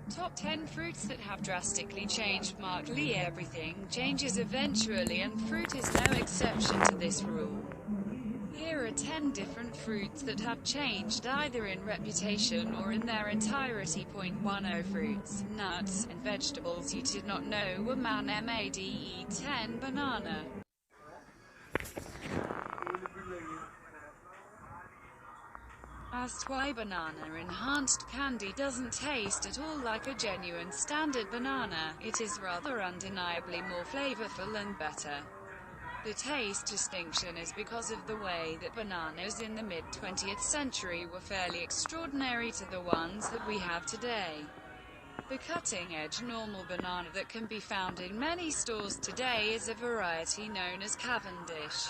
Top 10 fruits that have drastically changed. Markedly everything changes eventually, and fruit is no exception to this rule. Here are 10 different fruits that have changed either in reputation or in their entirety. 10 Fruits, nuts, and vegetables you did not know were made. 10 Banana. Asked why banana enhanced candy doesn't taste at all like a genuine standard banana, it is rather undeniably more flavorful and better. The taste distinction is because of the way that bananas in the mid-20th century were fairly extraordinary to the ones that we have today. The cutting-edge normal banana that can be found in many stores today is a variety known as Cavendish,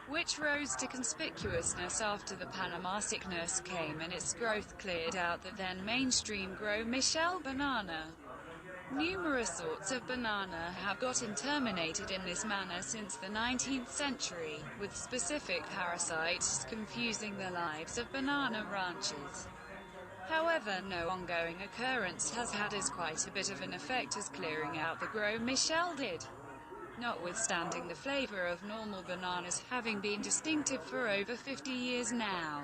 which rose to conspicuousness after the Panama sickness came and its growth cleared out the then mainstream Gros Michel banana. Numerous sorts of banana have gotten terminated in this manner since the 19th century, with specific parasites confusing the lives of banana ranchers. However, no ongoing occurrence has had as quite a bit of an effect as clearing out the Gros Michel did. Notwithstanding the flavor of normal bananas having been distinctive for over 50 years now,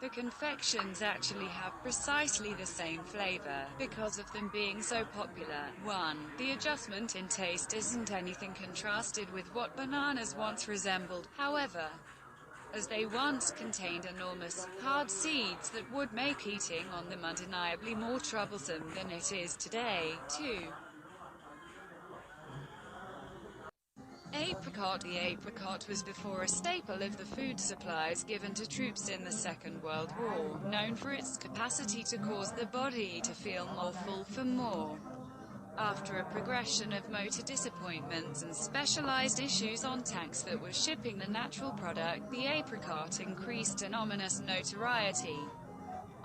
the confections actually have precisely the same flavor, because of them being so popular. 1. The adjustment in taste isn't anything contrasted with what bananas once resembled, however, as they once contained enormous, hard seeds that would make eating on them undeniably more troublesome than it is today. 2. Apricot. The apricot was before a staple of the food supplies given to troops in the Second World War, known for its capacity to cause the body to feel more full for more. After a progression of motor disappointments and specialized issues on tanks that were shipping the natural product, the apricot increased in ominous notoriety.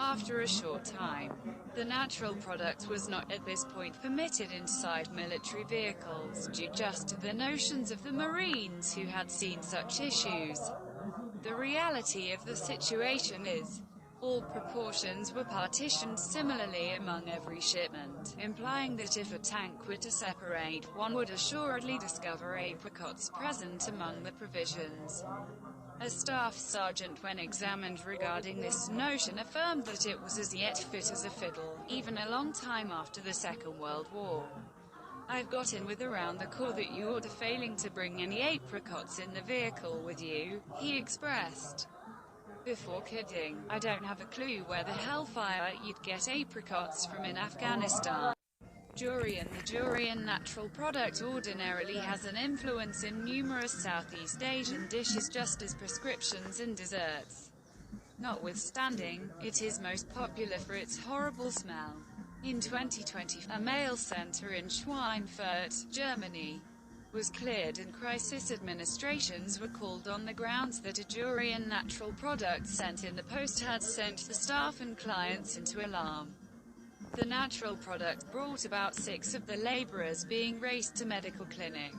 After a short time, the natural product was not at this point permitted inside military vehicles, due just to the notions of the Marines who had seen such issues. The reality of the situation is, all proportions were partitioned similarly among every shipment, implying that if a tank were to separate, one would assuredly discover apricots present among the provisions. A staff sergeant, when examined regarding this notion, affirmed that it was as yet fit as a fiddle, even a long time after the Second World War. "I've got in with around the core that you're failing to bring any apricots in the vehicle with you," he expressed. "Before kidding, I don't have a clue where the hellfire you'd get apricots from in Afghanistan." Durian. The durian natural product ordinarily has an influence in numerous Southeast Asian dishes, just as prescriptions in desserts. Notwithstanding, it is most popular for its horrible smell. In 2020, a mail center in Schweinfurt, Germany, was cleared and crisis administrations were called on the grounds that a durian natural product sent in the post had sent the staff and clients into alarm. The natural product brought about 6 of the laborers being raced to medical clinic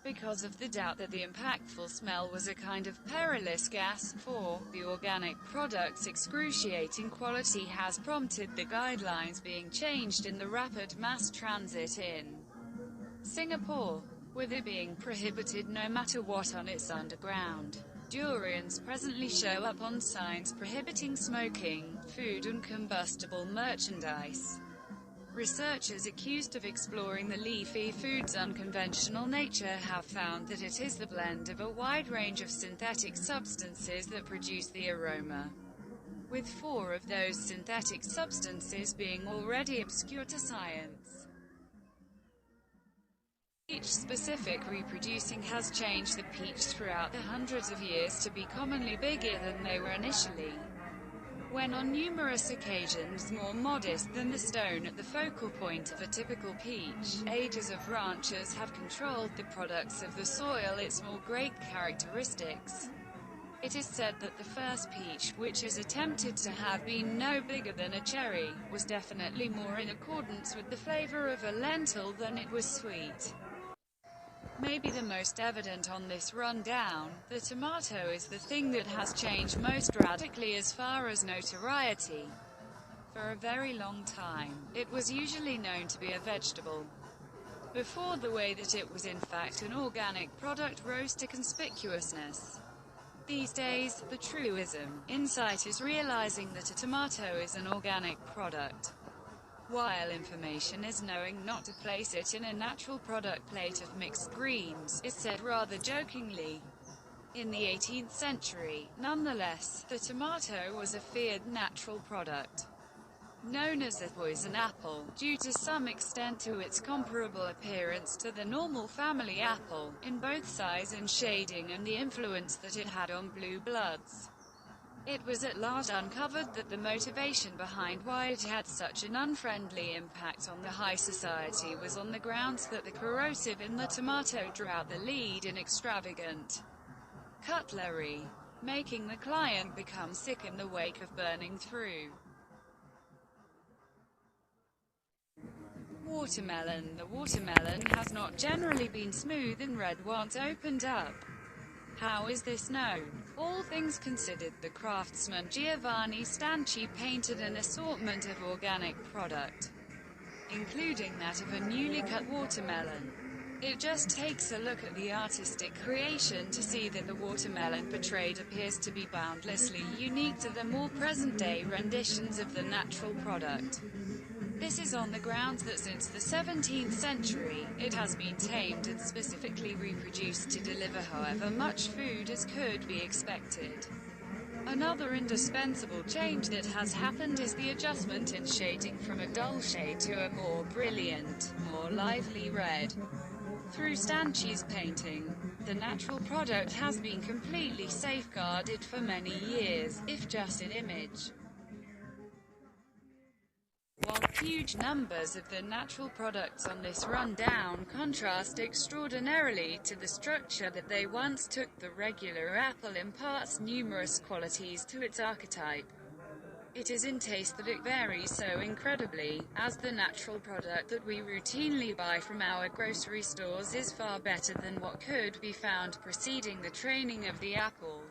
because of the doubt that the impactful smell was a kind of perilous gas. 4. The organic product's excruciating quality has prompted the guidelines being changed in the rapid mass transit in Singapore, with it being prohibited no matter what on its underground. Durians presently show up on signs prohibiting smoking, food and combustible merchandise. Researchers accused of exploring the leafy food's unconventional nature have found that it is the blend of a wide range of synthetic substances that produce the aroma, with 4 of those synthetic substances being already obscure to science. Each specific reproducing has changed the peach throughout the hundreds of years to be commonly bigger than they were initially, when on numerous occasions more modest than the stone at the focal point of a typical peach. Ages of ranchers have controlled the products of the soil, its more great characteristics. It is said that the first peach, which is attempted to have been no bigger than a cherry, was definitely more in accordance with the flavor of a lentil than it was sweet. Maybe the most evident on this rundown, the tomato is the thing that has changed most radically as far as notoriety. For a very long time, it was usually known to be a vegetable, before the way that it was in fact an organic product rose to conspicuousness. These days, the truism insight is realizing that a tomato is an organic product, while information is knowing not to place it in a natural product plate of mixed greens, is said rather jokingly. In the 18th century, nonetheless, the tomato was a feared natural product, known as the poison apple, due to some extent to its comparable appearance to the normal family apple, in both size and shading, and the influence that it had on blue bloods. It was at last uncovered that the motivation behind why it had such an unfriendly impact on the high society was on the grounds that the corrosive in the tomato drew out the lead in extravagant cutlery, making the client become sick in the wake of burning through. Watermelon. The watermelon has not generally been smooth and red once opened up. How is this known? All things considered, the craftsman Giovanni Stanchi painted an assortment of organic product, including that of a newly cut watermelon. It just takes a look at the artistic creation to see that the watermelon portrayed appears to be boundlessly unique to the more present-day renditions of the natural product. This is on the grounds that since the 17th century, it has been tamed and specifically reproduced to deliver however much food as could be expected. Another indispensable change that has happened is the adjustment in shading from a dull shade to a more brilliant, more lively red. Through Stanchi's painting, the natural product has been completely safeguarded for many years, if just in image. While huge numbers of the natural products on this rundown contrast extraordinarily to the structure that they once took, the regular apple imparts numerous qualities to its archetype. It is in taste that it varies so incredibly, as the natural product that we routinely buy from our grocery stores is far better than what could be found preceding the training of the apple.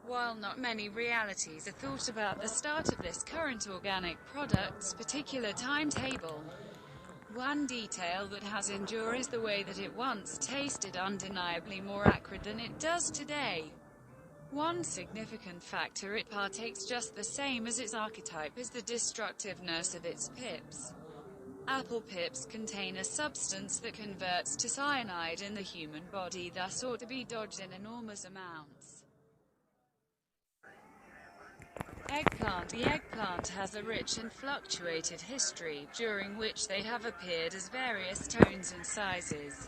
While not many realities are thought about the start of this current organic product's particular timetable, one detail that has endured is the way that it once tasted undeniably more acrid than it does today. One significant factor it partakes just the same as its archetype is the destructiveness of its pips. Apple pips contain a substance that converts to cyanide in the human body, thus ought to be dodged in enormous amounts. Eggplant. The eggplant has a rich and fluctuated history, during which they have appeared as various tones and sizes.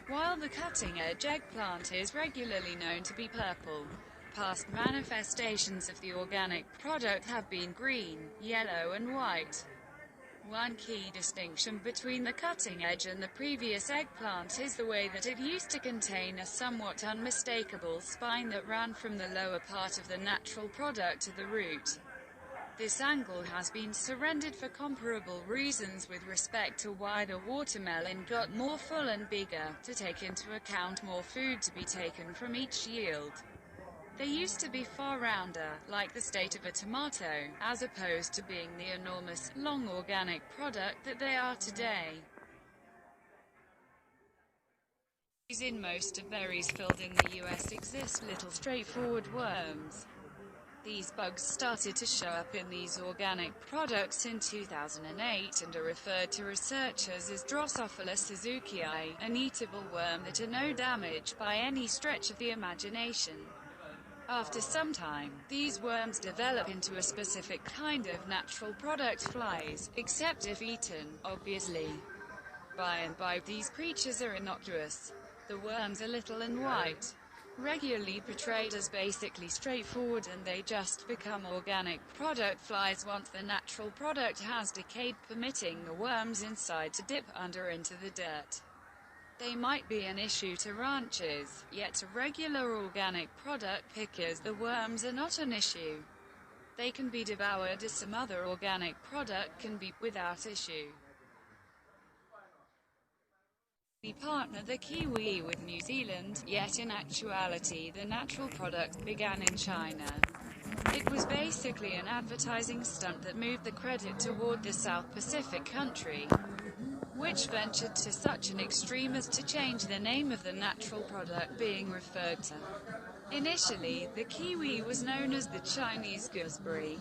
While the cutting-edge eggplant is regularly known to be purple, past manifestations of the organic product have been green, yellow and white. One key distinction between the cutting edge and the previous eggplant is the way that it used to contain a somewhat unmistakable spine that ran from the lower part of the natural product to the root. This angle has been surrendered for comparable reasons with respect to why the watermelon got more full and bigger, to take into account more food to be taken from each yield. They used to be far rounder, like the state of a tomato, as opposed to being the enormous, long organic product that they are today. In most of berries filled in the US exist little straightforward worms. These bugs started to show up in these organic products in 2008 and are referred to researchers as Drosophila suzukiae, an eatable worm that are no damage by any stretch of the imagination. After some time, these worms develop into a specific kind of natural product flies, except if eaten, obviously. By and by, these creatures are innocuous. The worms are little and white, regularly portrayed as basically straightforward, and they just become organic product flies once the natural product has decayed, permitting the worms inside to dip under into the dirt. They might be an issue to ranchers, yet to regular organic product pickers the worms are not an issue. They can be devoured as some other organic product can be, without issue. We partner the kiwi with New Zealand, yet in actuality the natural product began in China. It was basically an advertising stunt that moved the credit toward the South Pacific country, which ventured to such an extreme as to change the name of the natural product being referred to. Initially, the kiwi was known as the Chinese gooseberry,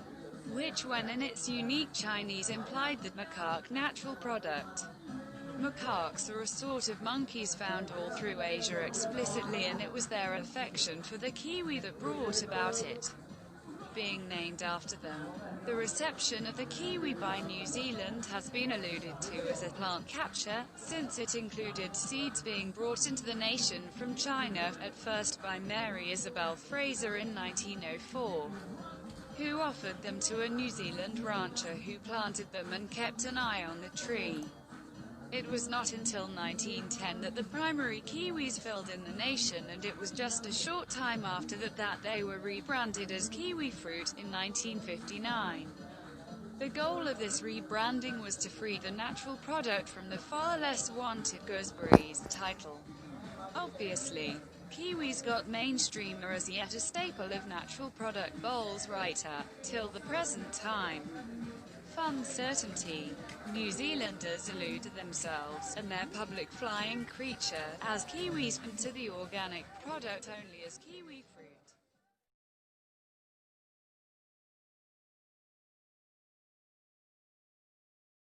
which when in its unique Chinese implied the macaque natural product. Macaques are a sort of monkeys found all through Asia explicitly, and it was their affection for the kiwi that brought about it being named after them. The reception of the kiwi by New Zealand has been alluded to as a plant capture, since it included seeds being brought into the nation from China, at first by Mary Isabel Fraser in 1904, who offered them to a New Zealand rancher who planted them and kept an eye on the tree. It was not until 1910 that the primary kiwis filled in the nation, and it was just a short time after that they were rebranded as kiwi fruit, in 1959. The goal of this rebranding was to free the natural product from the far less wanted gooseberries title. Obviously, kiwis got mainstream as yet a staple of natural product bowls right up till the present time. Fun certainty. New Zealanders allude to themselves and their public flying creature as kiwis, and to the organic product only as kiwi fruit.